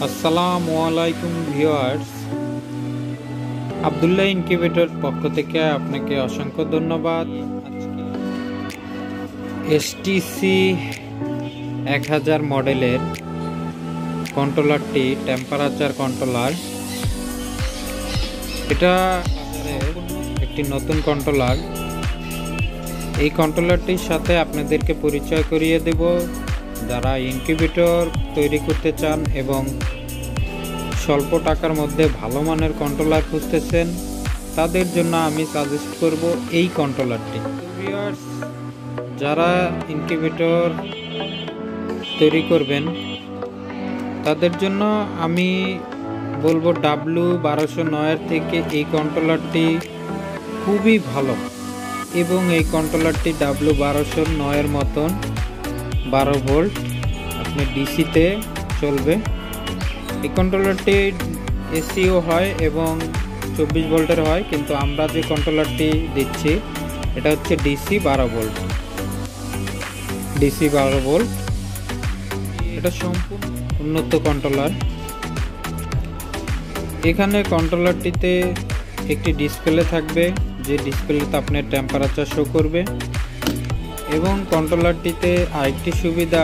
আসসালামু আলাইকুম viewers, Abdullah incubator পক্ষ থেকে আপনাকে অসংখ্য ধন্যবাদ। এসটিসি 1000 মডেলের কন্ট্রোলারটি টেম্পারেচার কন্ট্রোলার, এটা একটি নতুন কন্ট্রোলার। এই কন্ট্রোলারটির সাথে আপনাদেরকে পরিচয় করিয়ে দেব যারা ইনকিউবেটর তৈরি করতে চান এবং স্বল্প টাকার মধ্যে ভালো মানের কন্ট্রোলার খুঁজতেছেন, তাদের জন্য আমি সাজেস্ট করব এই কন্ট্রোলারটি। যারা ইনকিউবেটর তৈরি করবেন তাদের জন্য আমি বলবো W1209 থেকে এই কন্ট্রোলারটি খুবই ভালো এবং এই কন্ট্রোলারটি W1209 মতন 12 ভোল্ট আপনি ডিসিতে চলবে। এই কন্ট্রোলারটি এসিও হয় এবং 24 ভোল্টের হয়, কিন্তু আমরা যে কন্ট্রোলারটি দিচ্ছি এটা হচ্ছে ডিসি 12 ভোল্ট। ডিসি 12 ভোল্ট, এটা সম্পূর্ণ উন্নত কন্ট্রোলার। এখানে কন্ট্রোলারটিতে একটি ডিসপ্লে থাকবে, যে ডিসপ্লেতে আপনার টেম্পারেচার শো করবে এবং কন্ট্রোলারটিতে আরেকটি সুবিধা,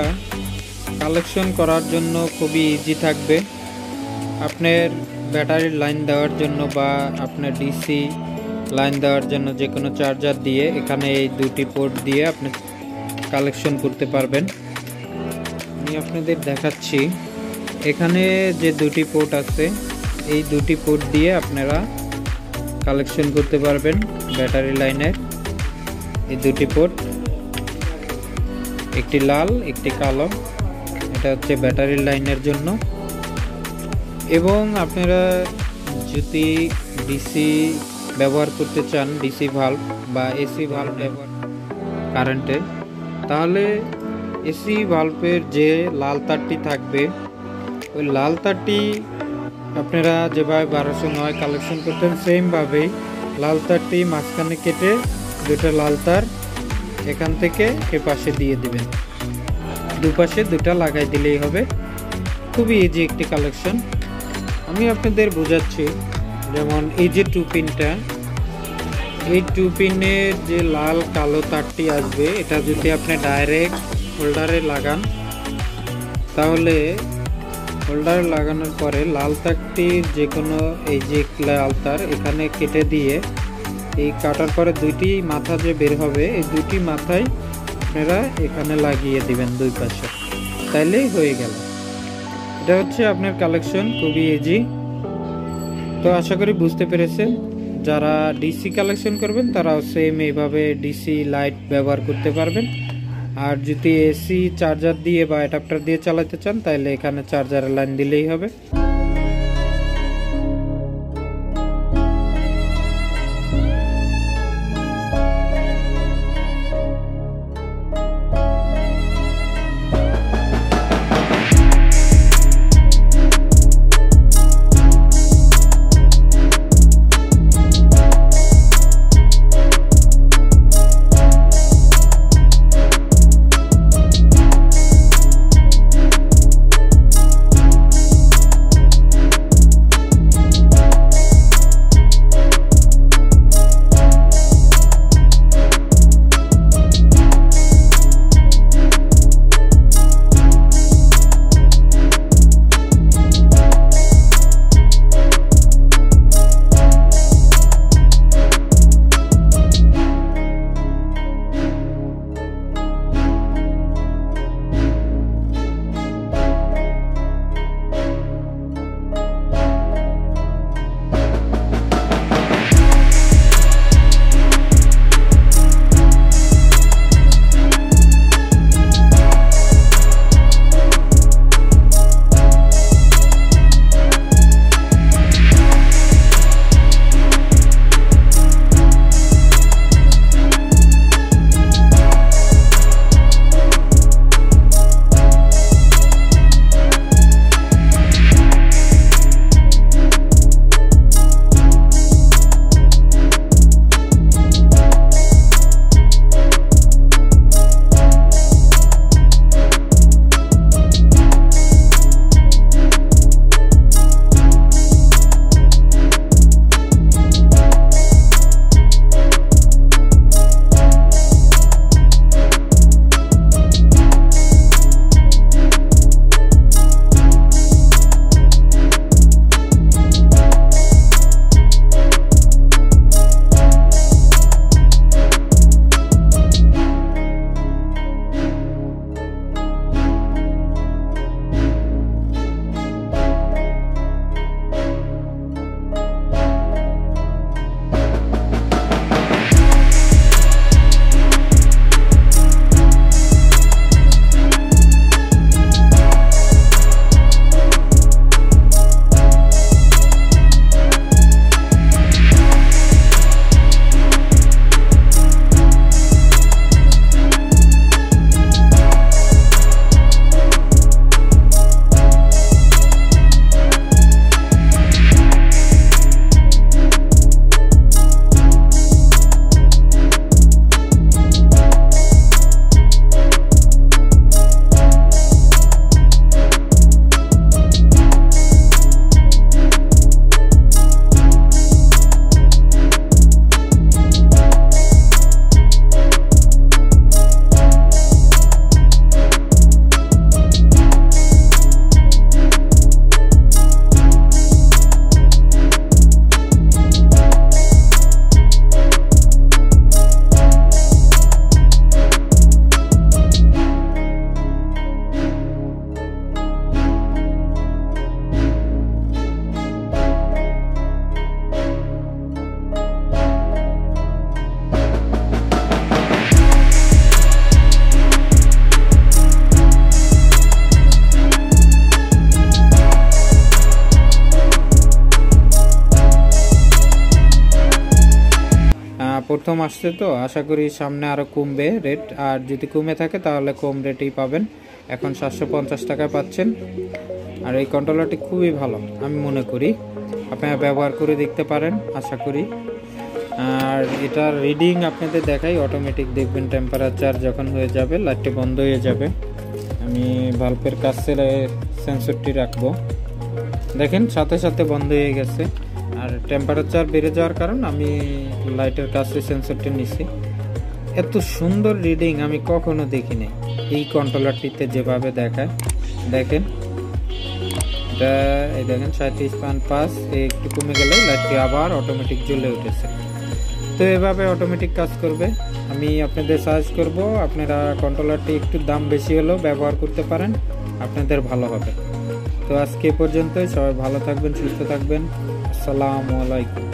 কালেকশন করার জন্য খুবই ইজি থাকবে। আপনার ব্যাটারির লাইন দেওয়ার জন্য বা আপনার ডিসি লাইন দেওয়ার জন্য যে কোনো চার্জার দিয়ে এখানে এই দুটি পোর্ট দিয়ে আপনি কালেকশন করতে পারবেন। আমি আপনাদের দেখাচ্ছি, এখানে যে দুটি পোর্ট আছে এই দুটি পোর্ট দিয়ে আপনারা কালেকশন করতে পারবেন ব্যাটারি লাইনের। এই দুটি পোর্ট, একটি লাল একটি কালো, এটা হচ্ছে ব্যাটারি লাইনের জন্য। এবং আপনারা যদি ডিসি ব্যবহার করতে চান, ডিসি ভাল্ব বা এসি ভাল্ব ব্যবহার কারেন্টে, তাহলে এসি ভাল্বের যে লাল তারটি থাকবে ওই লাল তারটি আপনারা যেভাবে 1209 কালেকশন করতেন সেমভাবেই লাল তারটি মাঝখানে কেটে দুটো লাল তার এখান থেকে এ পাশে দিয়ে দিবেন, দুপাশে দুটা লাগাই দিলেই হবে। খুবই ইজি একটি কালেকশন। আমি আপনাদের বোঝাচ্ছি, যেমন এই যে 2 পিনটা, এই 2 পিনের যে লাল কালো তারটি আসবে, এটা যদি আপনি ডাইরেক্ট হোল্ডারে লাগান, তাহলে হোল্ডারে লাগানোর পরে লাল তারটির যে কোনো এই যে লাল তার এখানে কেটে দিয়ে এই কাটার পরে দুইটি মাথা যে বের হবে এই দুইটি মাথায় আপনারা এখানে লাগিয়ে দিবেন দুই পাশে, তাইলেই হয়ে গেল। এটা হচ্ছে আপনার কালেকশন, খুবই ইজি। তো আশা করি বুঝতে পেরেছেন। যারা ডিসি কালেকশন করবেন তারাও সেম এইভাবে ডিসি লাইট ব্যবহার করতে পারবেন। আর যদি এসি চার্জার দিয়ে বা অ্যাডাপ্টার দিয়ে চালাতে চান তাহলে এখানে চার্জারের লাইন দিলেই হবে। প্রথম আসছে তো আশা করি সামনে আরও কমবে রেট, আর যদি কমে থাকে তাহলে কম রেটেই পাবেন। এখন 750 টাকায় পাচ্ছেন। আর এই কন্ট্রোলারটি খুবই ভালো আমি মনে করি, আপনারা ব্যবহার করে দেখতে পারেন আশা করি। আর এটার রিডিং আপনাদের দেখাই, অটোমেটিক দেখবেন টেম্পারেচার যখন হয়ে যাবে লাইটটি বন্ধ হয়ে যাবে। আমি ভাল্বের কাছে সেন্সরটি রাখবো, দেখেন সাথে সাথে বন্ধ হয়ে গেছে। আর টেম্পারেচার বেড়ে যাওয়ার কারণ আমি লাইটের কাছে সেন্সরটি নিছি। এত সুন্দর রিডিং আমি কখনো দেখি নাই এই কন্ট্রোলারটিতে যেভাবে দেখায়। দেখেন এটা, এই দেখেন 37.5, একটু কমে গেলে লাইটটি আবার অটোমেটিক জ্বলে উঠেছে। তো এভাবে অটোমেটিক কাজ করবে। আমি আপনাদের সাজেস্ট করব আপনারা কন্ট্রোলারটি একটু দাম বেশি হলেও ব্যবহার করতে পারেন, আপনাদের ভালো হবে। তো আজকে পর্যন্তই, সবাই ভালো থাকবেন, সুস্থ থাকবেন। আসসালামু আলাইকুম।